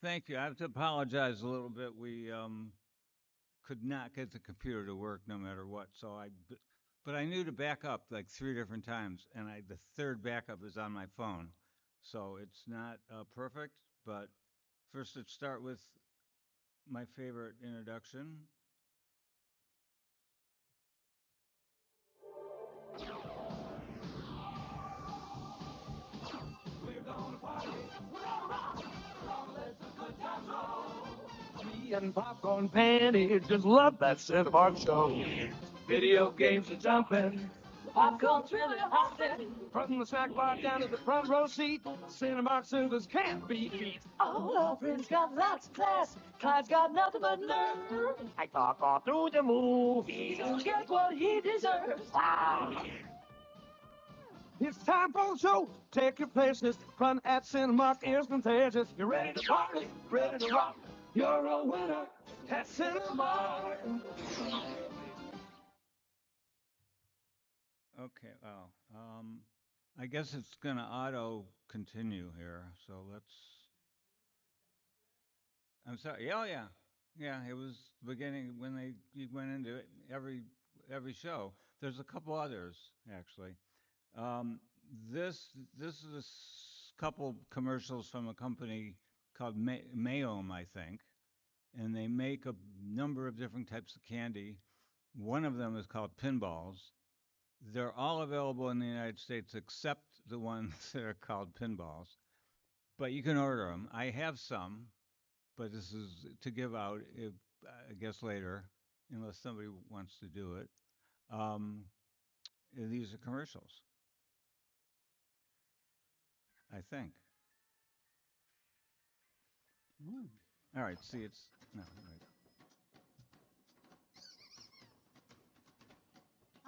Thank you. I have to apologize a little bit. We could not get the computer to work no matter what. But I knew to back up like three different times, and the third backup is on my phone, so it's not perfect. But first, let's start with my favorite introduction. Tea and popcorn panties, just love that Schelberg show. Video games are jumping, popcorn's really hot. From the snack bar down to the front row seat, cinema servers can't be beat. Oh, our friend's got lots of class, Clyde's got nothing but nerve. I talk all through the movie, he'll get what he deserves. Ah. It's time for the show. Take your places. Fun at Cinemark is contagious. You're ready to party, ready to rock. You're a winner at Cinemark. Okay. Well, I guess it's gonna auto continue here. So let's. I'm sorry. Oh yeah, yeah. It was beginning when they you went into it, every show. There's a couple others actually. Um, this is couple commercials from a company called Mayom, I think, and they make a number of different types of candy. One of them is called pinballs. They're all available in the United States except the ones that are called pinballs, but you can order them. I have some, but this is to give out, if, I guess later, unless somebody wants to do it. Um, these are commercials, I think. All right. See, it's no. Right.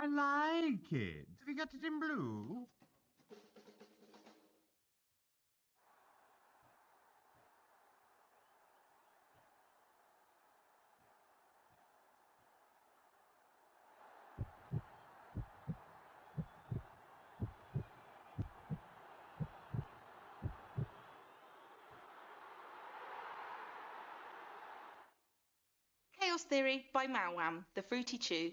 I like it. Have you got it in blue? Chaos Theory by Mawam, the Fruity Chew.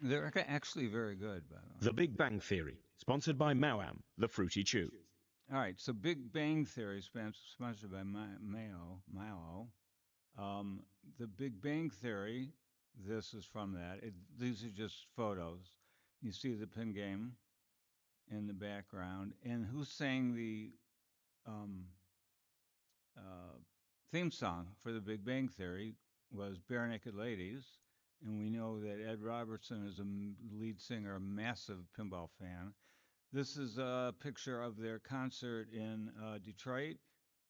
They're actually very good, by the way. The Big Bang Theory, sponsored by Mawam, the Fruity Chew. All right. So, Big Bang Theory, sponsored by Mayo. Um, the Big Bang Theory. This is from that. These are just photos. You see the pin game in the background, and who sang the um, uh, theme song for the Big Bang Theory was Bare Naked Ladies, and we know that Ed Robertson is a lead singer, a massive pinball fan. This is a picture of their concert in Detroit,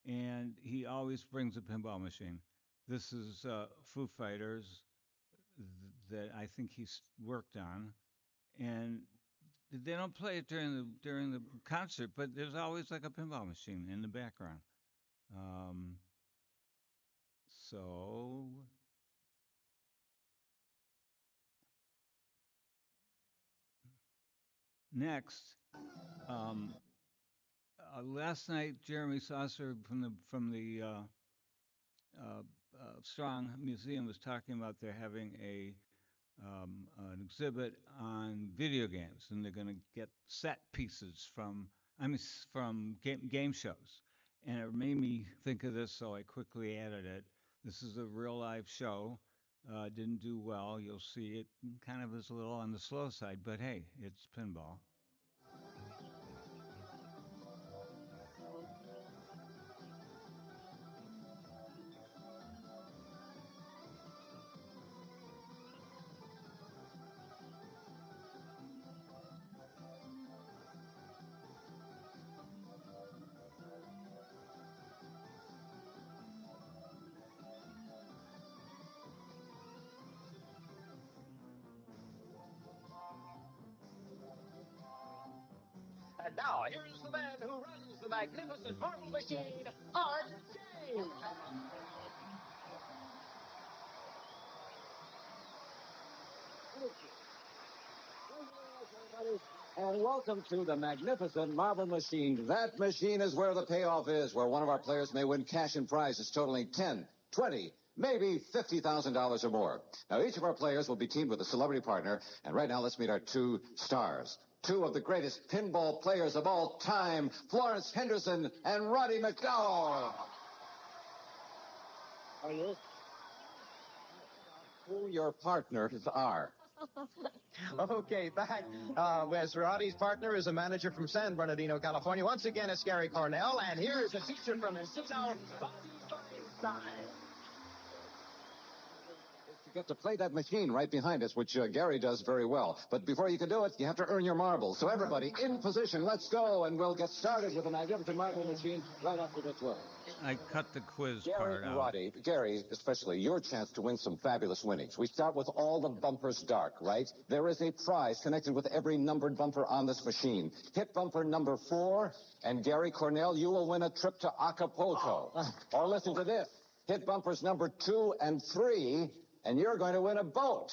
and he always brings a pinball machine. This is Foo Fighters that I think he's worked on, and they don't play it during the concert, but there's always like a pinball machine in the background. Um, so next, um, last night Jeremy Saucer from the Strong Museum was talking about they're having an exhibit on video games, and they're going to get set pieces from game shows, and it made me think of this, so I quickly added it. This is a real live show. Didn't do well. You'll see it kind of is a little on the slow side, but hey, it's pinball. And now, here is the man who runs the magnificent marble machine, Art James. Thank you. Thank you very much, everybody. And welcome to the magnificent marble machine. That machine is where the payoff is, where one of our players may win cash and prizes totaling 10, 20, maybe $50,000 or more. Now, each of our players will be teamed with a celebrity partner, and right now let's meet our two stars. Two of the greatest pinball players of all time, Florence Henderson and Roddy McDowell. Are you? Who your partners are. Okay, back. As Roddy's partner is a manager from San Bernardino, California. Once again, it's Gary Cornell, and here's a teacher from Encino, Bobby You get to play that machine right behind us, which Gary does very well. But before you can do it, you have to earn your marbles. So everybody, in position, let's go, and we'll get started with the magnificent marble machine right after this one. I cut the quiz Gary part and out. Roddy, Gary, especially, your chance to win some fabulous winnings. We start with all the bumpers dark, right? There is a prize connected with every numbered bumper on this machine. Hit bumper number 4, and Gary Cornell, you will win a trip to Acapulco. Or listen to this. Hit bumpers number 2 and 3, and you're going to win a boat.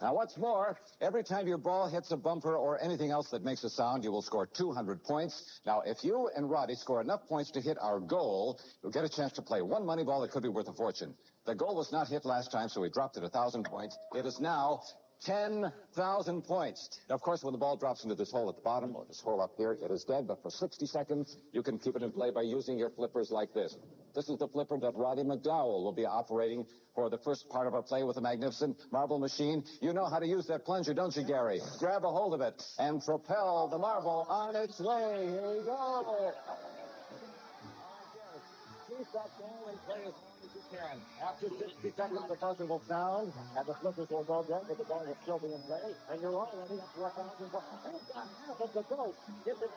Now, what's more, every time your ball hits a bumper or anything else that makes a sound, you will score 200 points. Now, if you and Roddy score enough points to hit our goal, you'll get a chance to play one money ball that could be worth a fortune. The goal was not hit last time, so we dropped it 1,000 points. It is now 10,000 points. Now, of course, when the ball drops into this hole at the bottom or this hole up here, it is dead, but for 60 seconds, you can keep it in play by using your flippers like this. This is the flipper that Roddy McDowell will be operating for the first part of our play with the magnificent marble machine. You know how to use that plunger, don't you, Gary? Grab a hold of it and propel the marble on its way. Here we go. Keep that ball in play as long as you can. After 60 seconds, the buzzer will sound, and the flippers will go dead, but the ball will still be in play, and you're already up to 1,000 points. You've got half of the goal. Here's the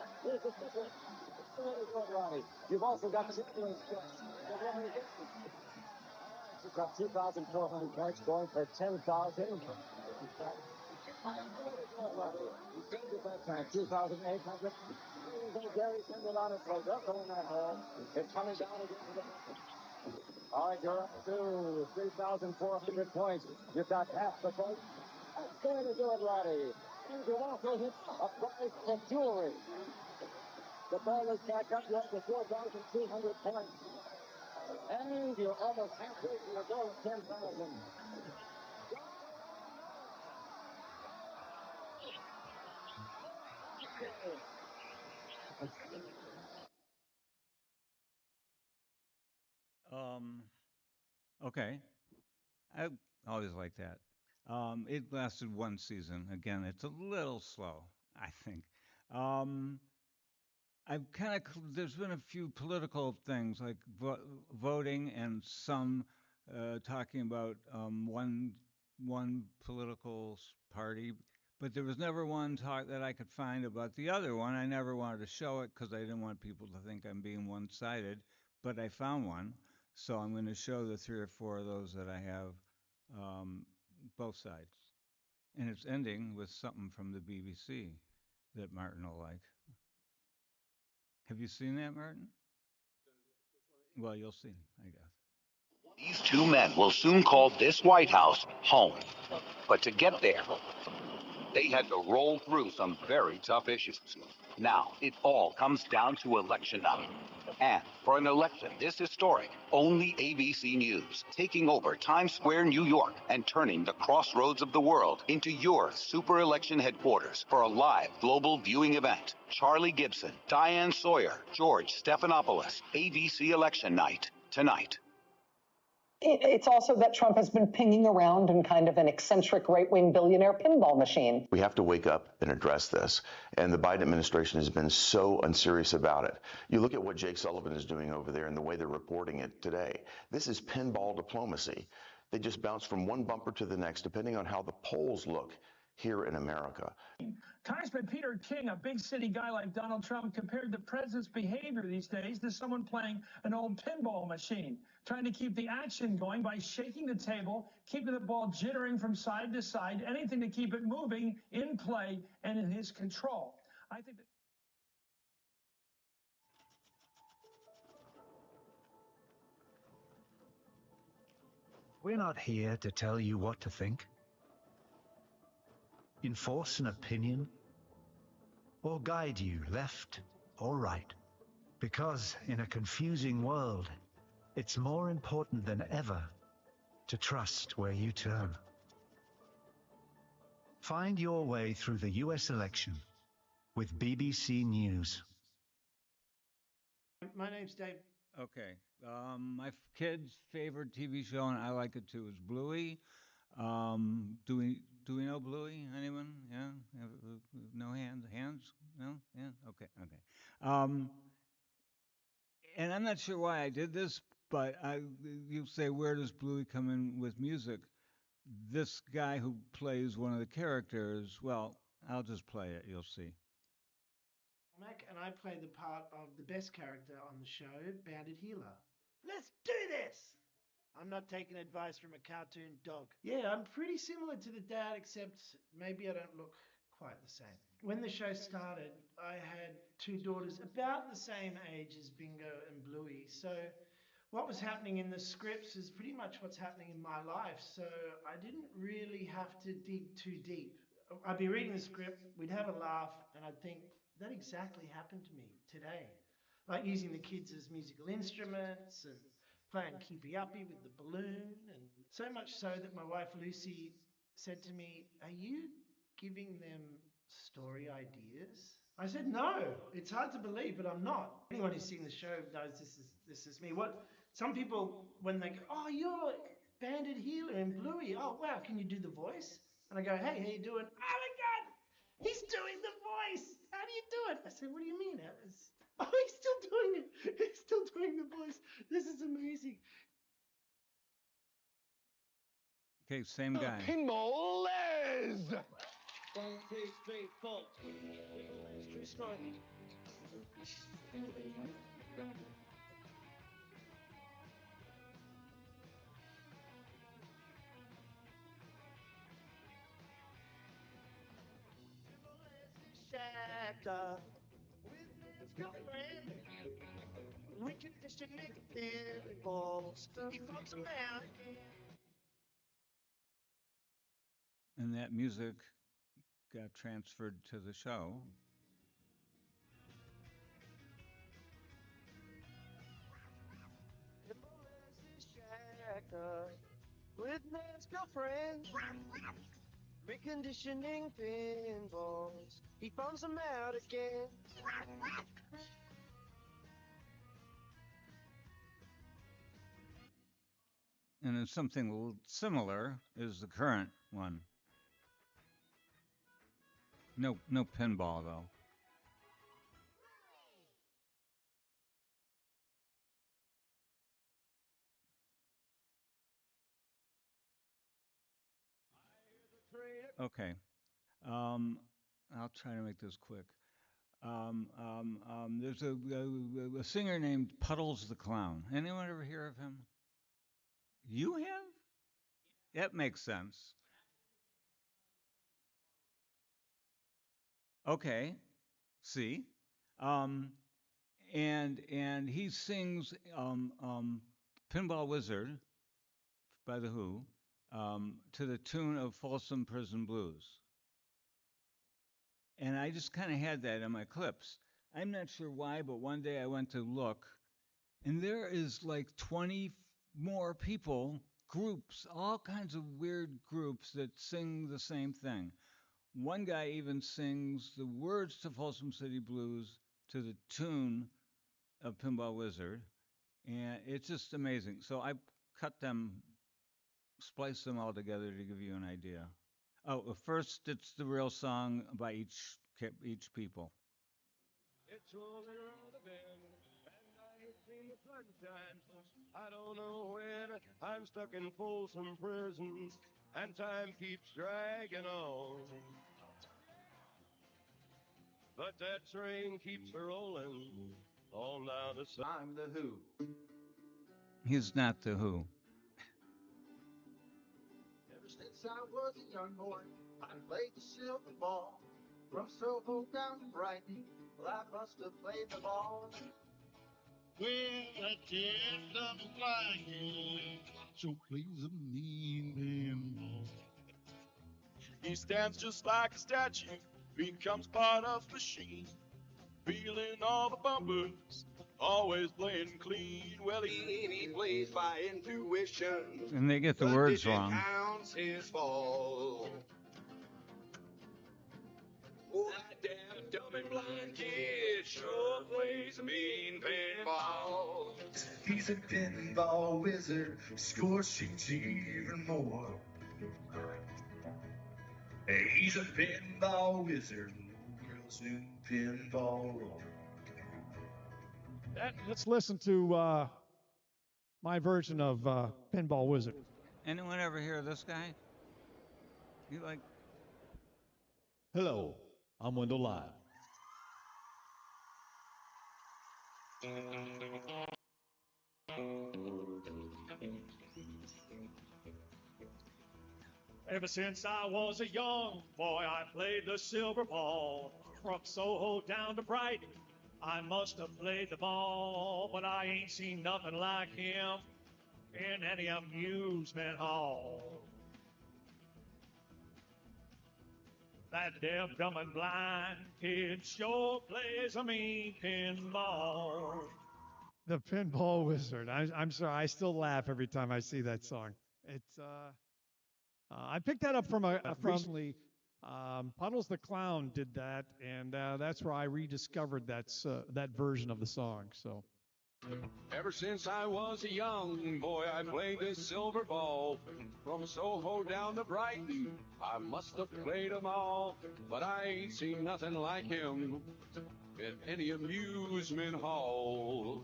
flipper. Very good, Roddy. You've also got the influence. You've got 2,400 points going for 10,000. You saved it that time, 2,800. Gary, send it on its way. Don't go in that hole. It's coming down again to the bottom. All right, you're up to 3,400 points. You've got half the points. That's going to do it, Roddy. And you've also hit a prize of jewelry. The ball is back up. You're up to 4,200 points. And you're almost halfway to your goal of 10,000. Okay. I always like that. It lasted one season. Again, it's a little slow, I think. Um, I've kind of there's been a few political things like voting and some talking about one political party, but there was never one talk that I could find about the other one. I never wanted to show it because I didn't want people to think I'm being one-sided, but I found one, so I'm going to show the 3 or 4 of those that I have, um, both sides, and it's ending with something from the BBC that Martin will like. Have you seen that, Martin? Well, you'll see, I guess. These two men will soon call this White House home. But to get there, they had to roll through some very tough issues. Now, it all comes down to election night. And for an election this historic, only ABC News, taking over Times Square, New York, and turning the crossroads of the world into your super election headquarters for a live global viewing event. Charlie Gibson, Diane Sawyer, George Stephanopoulos, ABC Election Night, tonight. It's also that Trump has been pinging around in kind of an eccentric right-wing billionaire pinball machine. We have to wake up and address this. And the Biden administration has been so unserious about it. You look at what Jake Sullivan is doing over there and the way they're reporting it today. This is pinball diplomacy. They just bounce from one bumper to the next, depending on how the polls look here in America. Congressman Peter King, a big city guy like Donald Trump, compared the president's behavior these days to someone playing an old pinball machine, trying to keep the action going by shaking the table, keeping the ball jittering from side to side, anything to keep it moving, in play, and in his control. I think that we're not here to tell you what to think, enforce an opinion, or guide you left or right. Because in a confusing world, it's more important than ever to trust where you turn. Find your way through the US election with BBC News. My name's Dave. Okay. My kid's favorite TV show, and I like it too, is Bluey. Do we know Bluey? Anyone? Yeah. No hands. Hands? No. Yeah. Okay. Okay. Um, and I'm not sure why I did this, but you say, where does Bluey come in with music? This guy who plays one of the characters, well, I'll just play it. You'll see. Mac and I play the part of the best character on the show, Bandit Healer. Let's do this! I'm not taking advice from a cartoon dog. Yeah, I'm pretty similar to the dad, except maybe I don't look quite the same. When the show started, I had two daughters about the same age as Bingo and Bluey, so what was happening in the scripts is pretty much what's happening in my life, so I didn't really have to dig too deep. I'd be reading the script, we'd have a laugh, and I'd think, that exactly happened to me today. Like using the kids as musical instruments and playing Keepy Uppy with the balloon, and so much so that my wife Lucy said to me, "Are you giving them story ideas?" I said, "No, it's hard to believe, but I'm not." Anyone who's seen the show knows this is me. What some people, when they go, "Oh, you're Bandit Healer in Bluey. Oh wow, can you do the voice?" And I go, "Hey, how you doing?" "Oh my God, he's doing the voice. How do you do it?" I said, "What do you mean?" "Oh, he's still doing it. He's still doing the voice. This is amazing." Okay, same guy. Pinball-related. 1, 2, 3, 4. Too strong. Shackled with his girlfriend. Reconditioning pinballs. He fucks around. And that music got transferred to the show. With his girlfriend, reconditioning pinballs. He phones them out again. And then something similar is the current one. No pinball though. Okay. Um, I'll try to make this quick. There's a singer named Puddles the Clown. Anyone ever hear of him? You have? That makes sense. Okay. See? Um, and he sings Pinball Wizard by The Who to the tune of Folsom Prison Blues. And I just kind of had that in my clips. I'm not sure why, but one day I went to look, and there is like 20 more people, groups, all kinds of weird groups that sing the same thing. One guy even sings the words to Folsom City Blues to the tune of Pinball Wizard, and it's just amazing. So I cut them, spliced them all together to give you an idea. Oh, first it's the real song by each people. It's rolling around the bend, and I ain't seen the sunshine. I don't know when I'm stuck in Folsom Prison, and time keeps dragging on. But that train keeps rolling on down the side. I'm the Who. He's not the Who. Ever since I was a young boy, I played the silver ball. From Soho down to Brighton, well, I must have played the ball. Well, that tears of flying, so plays a mean pinball. He stands just like a statue becomes part of the machine. Feeling all the bumpers, always playing clean. Well, he plays by intuition. And they get the words wrong. Counts his fall. Oh, that damn dumb and blind kid sure plays a mean pinball. He's a pinball wizard, scores sheets even more. Hey, he's a pinball wizard, world's new pinball. Let's listen to my version of Pinball Wizard. Anyone ever hear of this guy? You like? Hello, I'm Wendell Lyle. Ever since I was a young boy, I played the silver ball. From Soho down to Brighton, I must have played them all, but I ain't seen nothing like him in any amusement hall. That deaf, dumb, and blind kid sure plays a mean pinball. The Pinball Wizard. I'm sorry, I still laugh every time I see that song. It's I picked that up from recently. Puddles the Clown did that, and that's where I rediscovered that version of the song. So. Ever since I was a young boy, I played this silver ball. From Soho down to Brighton, I must have played them all. But I ain't seen nothing like him in any amusement hall.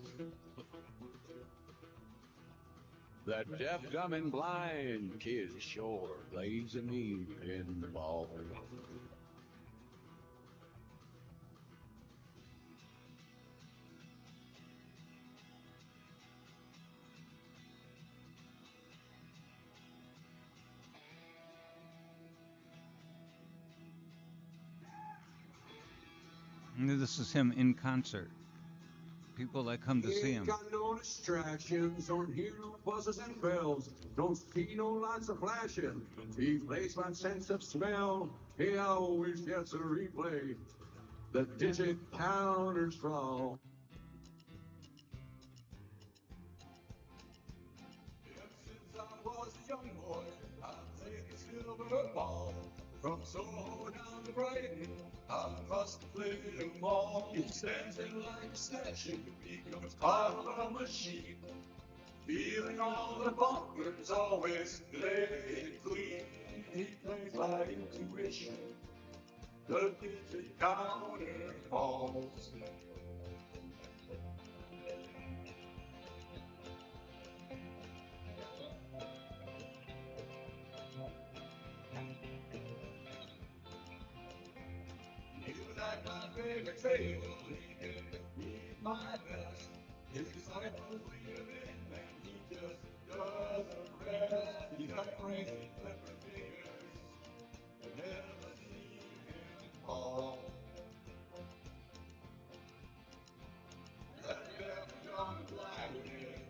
That deaf, dumb, and blind kid sure plays a mean pinball. This is him in concert. People that come to see him. Got no distractions, don't hear no buzzes and bells, don't see no lights of flashing. He plays by sense of smell. He always gets a replay. The digit counters fall. Since I was a young boy, I played the silver ball. From Soho down to Brighton, I must have played them all. He stands in like a statue, becomes part of a machine. Feeling all the bumpers, always playing clean. He plays by intuition, the digit counter falls. My favorite tale, he can be my best. His disciples lead him in, and he just does the rest. He's got crazy clever fingers, and never see him fall. That deaf, dumb, blind kid,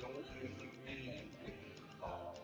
so is a mean pinball.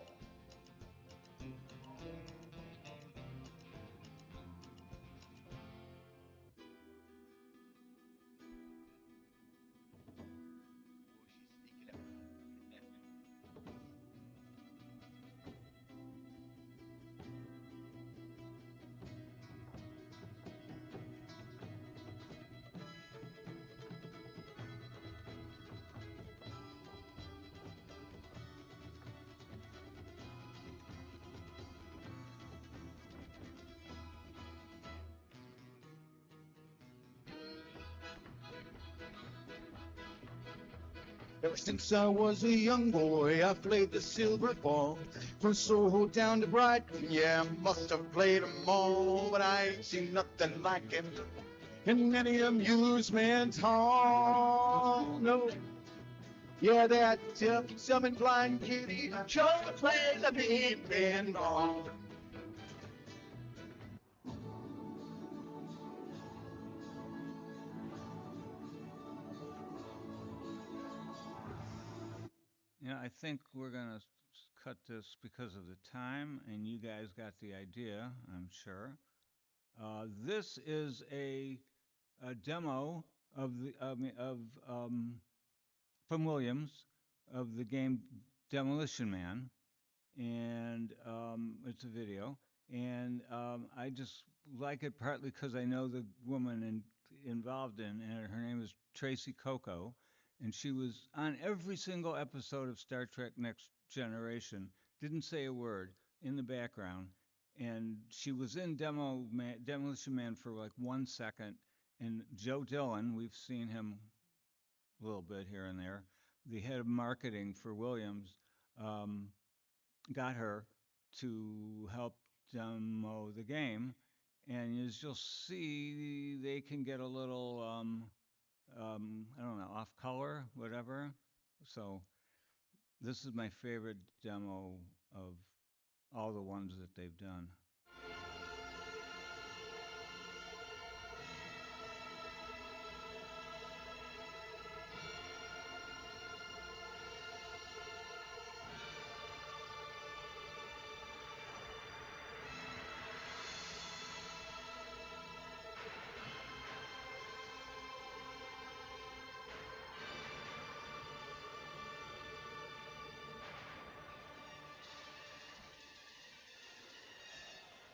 Ever since I was a young boy, I played the silver ball. From Soho down to Brighton, yeah, I must have played 'em all. But I ain't seen nothing like him in any amusement hall. No. Yeah, that dumb and blind kitty sure plays a mean pinball. Yeah, I think we're going to cut this because of the time, and you guys got the idea, I'm sure. This is a demo of the from Williams of the game Demolition Man, and it's a video, and I just like it partly because I know the woman involved and her name is Tracy Coco, and she was on every single episode of Star Trek Next Generation. Didn't say a word in the background, and she was in Demolition Man for like 1 second. And Joe Dillon, we've seen him a little bit here and there, the head of marketing for Williams. Um, got her to help demo the game, and as you'll see, they can get a little I don't know, off color, whatever. So this is my favorite demo of all the ones that they've done.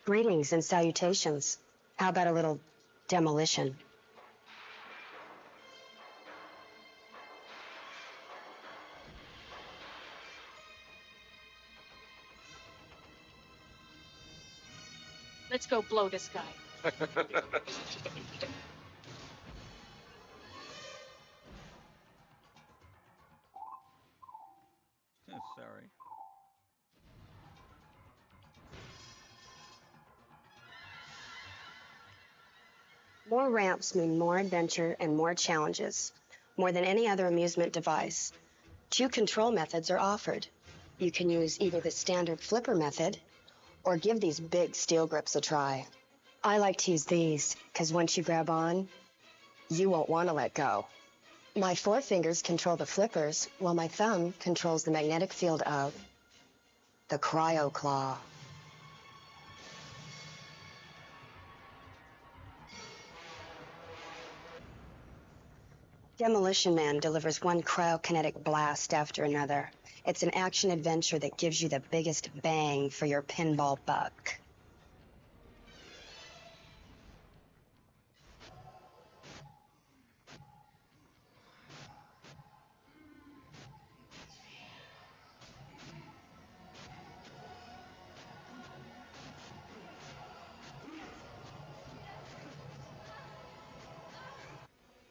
Greetings and salutations. How about a little demolition? Let's go blow this guy. Sorry. More ramps mean more adventure and more challenges, more than any other amusement device. 2 control methods are offered. You can use either the standard flipper method or give these big steel grips a try. I like to use these because once you grab on, you won't want to let go. My 4 fingers control the flippers while my thumb controls the magnetic field of the cryo claw. Demolition Man delivers one cryokinetic blast after another. It's an action adventure that gives you the biggest bang for your pinball buck.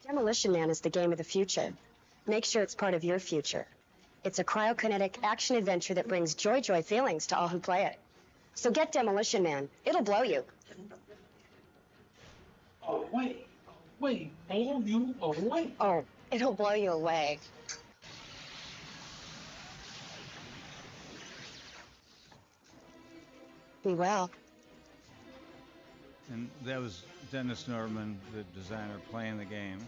Demolition Man is the game of the future. Make sure it's part of your future. It's a cryokinetic action adventure that brings joy feelings to all who play it. So get Demolition Man. It'll blow you. Oh, wait, blow you away? Oh, it'll blow you away. Be well. And that was Dennis Norman, the designer, playing the game.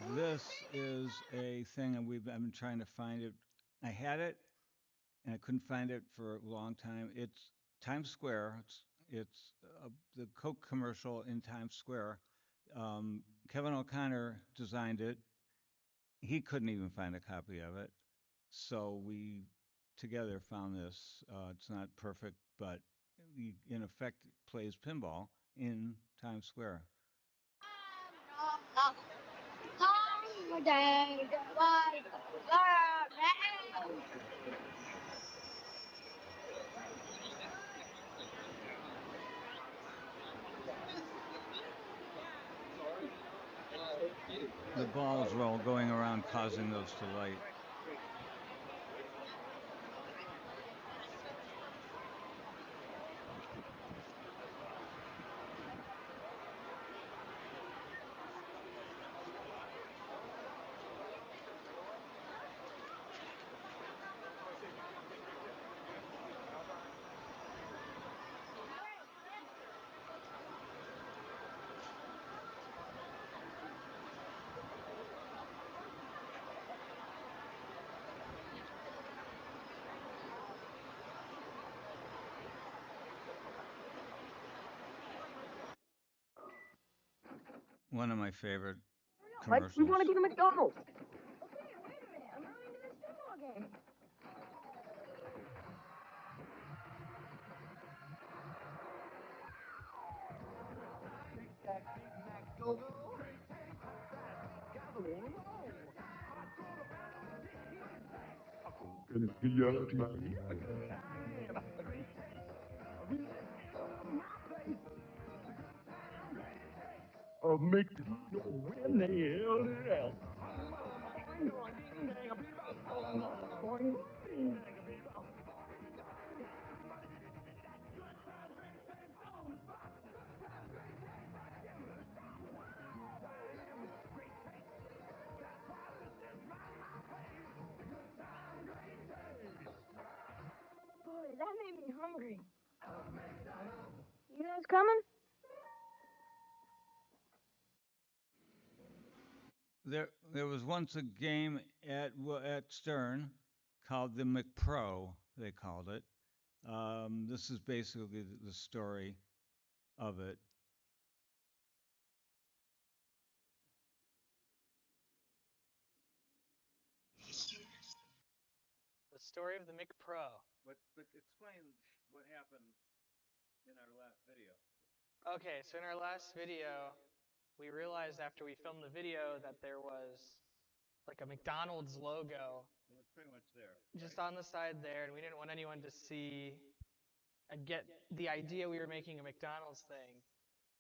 This is a thing that I've been trying to find it. I had it, and I couldn't find it for a long time. It's Times Square. It's the Coke commercial in Times Square. Kevin O'Connor designed it. He couldn't even find a copy of it, so we together found this. It's not perfect, but he, in effect, plays pinball in Times Square. The balls were all going around causing those to light. one of my favorite Mike, we commercials. want to go to McDonald's. Make when they held it out. Boy, that made me hungry. You guys coming? There was once a game at Stern called the McPro. They called it. This is basically the story of it. The story of the McPro. But explain what happened in our last video. Okay, so in our last video, we realized after we filmed the video that there was like a McDonald's logo It was pretty much there. just on the side there, and we didn't want anyone to see and get the idea we were making a McDonald's thing.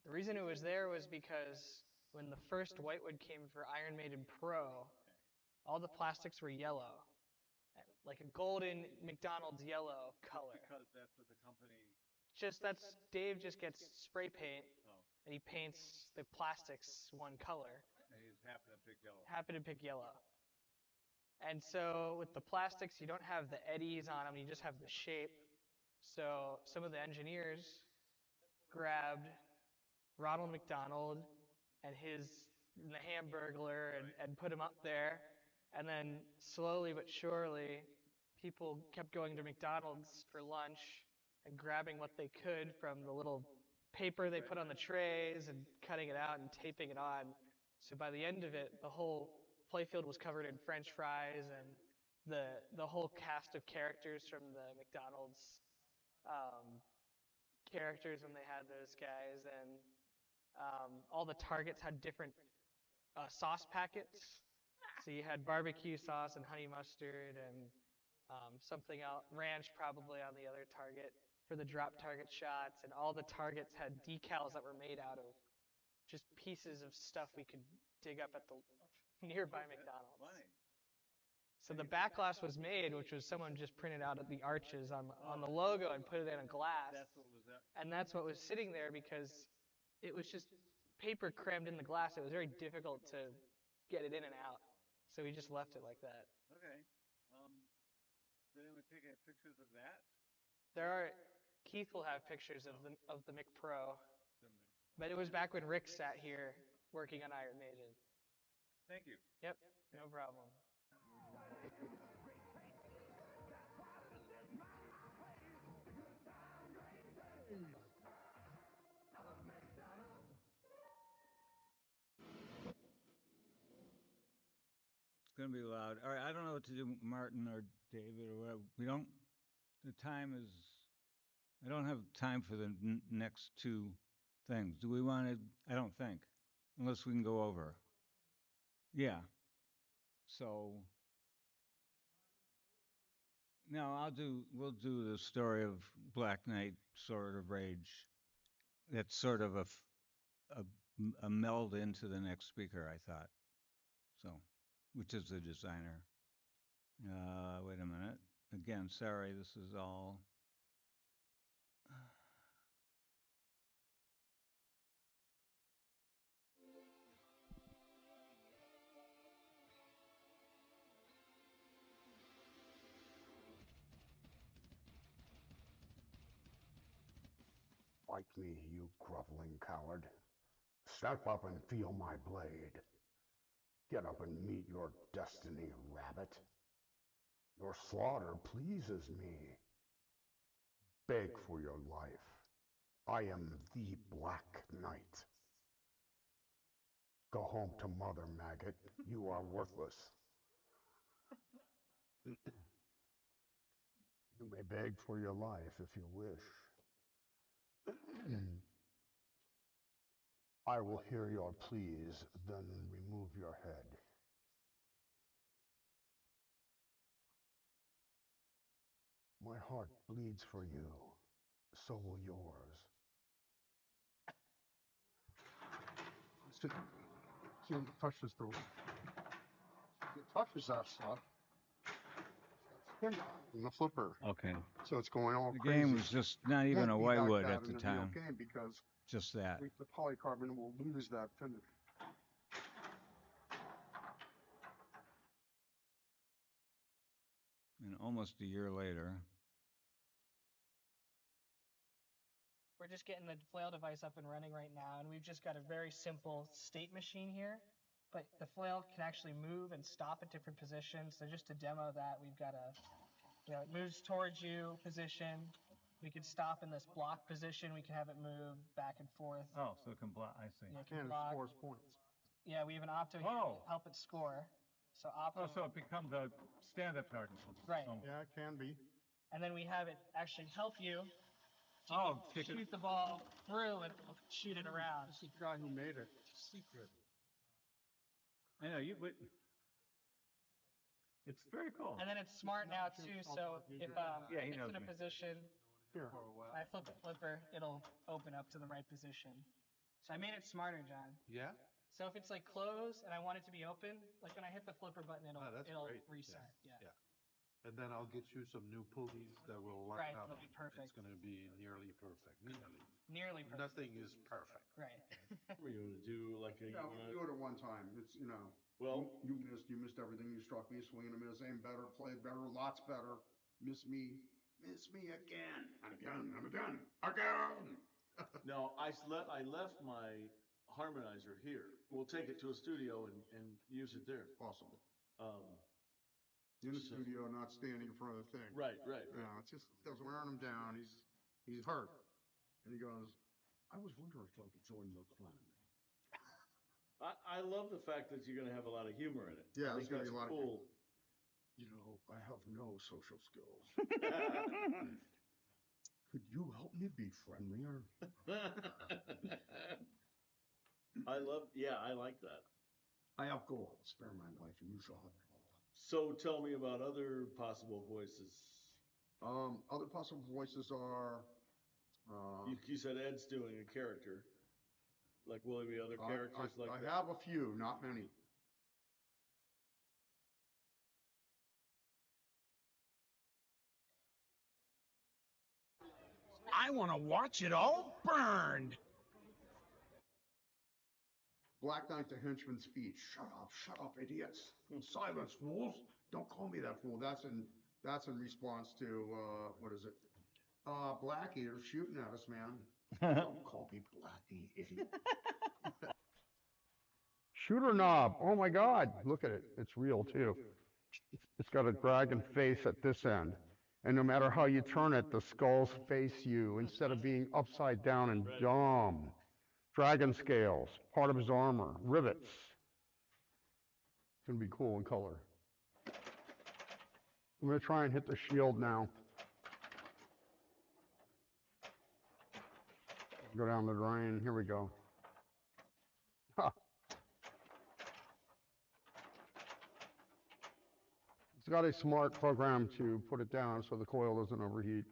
The reason it was there was because when the first whitewood came for Iron Maiden Pro, all the plastics were yellow, like a golden McDonald's yellow color. Because that's what the company. Dave just gets spray paint Oh. and he paints the plastics one color. And he's happy to pick yellow. Happen to pick yellow. And so with the plastics, you don't have the eddies on them, you just have the shape. So some of the engineers grabbed Ronald McDonald and the Hamburglar and put him up there. And then slowly but surely, people kept going to McDonald's for lunch and grabbing what they could from the little paper they put on the trays and cutting it out and taping it on. So by the end of it, the whole playfield was covered in French fries, and the whole cast of characters from the McDonald's characters when they had those guys, and all the Targets had different sauce packets. So you had barbecue sauce and honey mustard and something else, ranch probably on the other Target for the drop target shots, and all the Targets had decals that were made out of just pieces of stuff we could dig up at the nearby McDonald's. So the backglass was made, which was someone just printed out the arches on the logo and put it in a glass. That's what was that. And that's what was sitting there because it was just paper crammed in the glass. It was very difficult to get it in and out. So we just left it like that. Okay. Did anyone take any pictures of that? Keith will have pictures of the McPro. But it was back when Rick sat here working on Iron Maiden. Thank you. Yep, no problem. It's going to be loud. All right, I don't know what to do, Martin or David or whatever. We don't. The time is. I don't have time for the next two things. Do we want to? I don't think, unless we can go over. Yeah. So. No, We'll do the story of Black Knight, Sword of Rage. That's sort of a meld into the next speaker, I thought. So, which is the designer. Wait a minute. Again, sorry, this is all. Fight me, you groveling coward. Step up and feel my blade. Get up and meet your destiny, rabbit. Your slaughter pleases me. Beg for your life. I am the Black Knight. Go home to mother, maggot. You are worthless. You may beg for your life if you wish. I will hear your pleas, then remove your head. My heart bleeds for you. So will yours. See, touches the. It touches that stuff. In the flipper. Okay. So it's going all The crazy. game was just not even Won't a be like whitewood that at the in the real time. game because Just that. the polycarbonate will lose that finish. And almost a year later. We're just getting the flail device up and running right now, and we've just got a very simple state machine here. But the flail can actually move and stop at different positions. So just to demo that, we've got it moves towards you position. We could stop in this block position. We can have it move back and forth. Oh, so it can block. I see. Yeah, it can And it block. scores points. Yeah, we have an opto here to help it score. So opto. Oh, so it becomes a stand-up target. Right. Yeah, it can be. And then we have it actually help you kick shoot the ball through and shoot it around. This is the guy who made it. Secret. I know you, but it's very cool. And then it's smart now too. So if it's in a position, here, I flip the flipper, it'll open up to the right position. So I made it smarter, John. Yeah. So if it's like closed and I want it to be open, like when I hit the flipper button, it'll great. reset. Yeah. And then I'll get you some new pulleys that will line up. It'll be perfect. It's going to be nearly perfect. Nearly perfect. Nothing is perfect. Right. We're going to do like a. Yeah, we'll do it at one time. It's Well, you missed everything. You struck me, swing and a miss, aim better, play better, lots better. Miss me again, and again, and again, again. no, I left my harmonizer here. We'll take it to a studio and use it there. Possible. In the studio, not standing in front of the thing. Right. Yeah, it's just wearing him down. He's hurt, and he goes, "I was wondering if I could join the clan." I love the fact that you're going to have a lot of humor in it. Yeah, I think there's that's gonna be a lot cool. I have no social skills. Could you help me be friendlier? I like that. I have goals. Spare my life, and you shall have it all. So tell me about other possible voices. Other possible voices are. You said Ed's doing a character. Like, will there be other characters like that? I have a few, not many. I want to watch it all burned. Black Knight the Henchman's speech. Shut up, idiots. Silence, fools. Don't call me that fool. That's in response to what is it? Blackie, they're shooting at us, man. Don't call me Blackie, idiot. Shooter knob. Oh my God. Look at it. It's real too. It's got a dragon face at this end. And no matter how you turn it, the skulls face you instead of being upside down and dumb. Dragon scales, part of his armor, rivets. It's going to be cool in color. I'm going to try and hit the shield now. Go down the drain. Here we go. Ha. It's got a smart program to put it down so the coil doesn't overheat.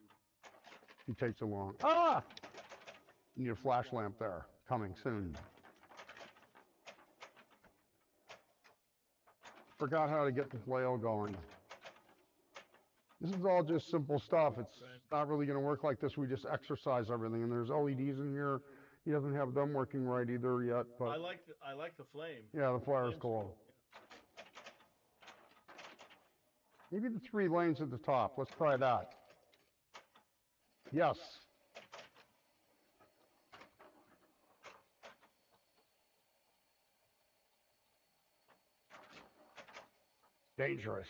He takes it long. Ah! You need a flash lamp there. Coming soon. Forgot how to get the flail going. This is all just simple stuff. It's not really going to work like this. We just exercise everything. And there's LEDs in here. He doesn't have them working right either yet. But I like the flame. yeah, the flare's cool. Maybe the 3 lanes at the top. Let's try that. Yes. Dangerous.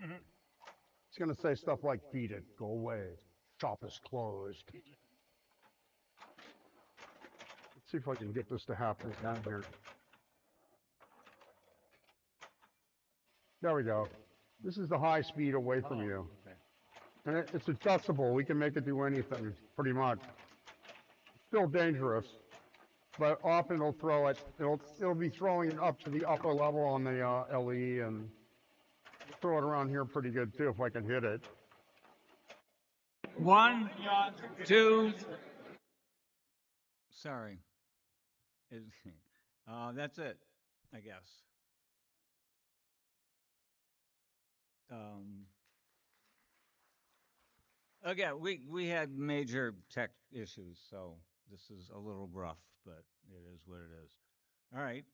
It's going to say stuff like, beat it, go away, shop is closed. Let's see if I can get this to happen down here. There we go. This is the high speed away from you. And it's adjustable. We can make it do anything, pretty much. Still dangerous, but often it'll throw it. It'll be throwing it up to the upper level on the LE, and throw it around here pretty good too if I can hit it. 1, 2. Sorry. That's it, I guess. Again, we had major tech issues, so this is a little rough, but it is what it is. All right.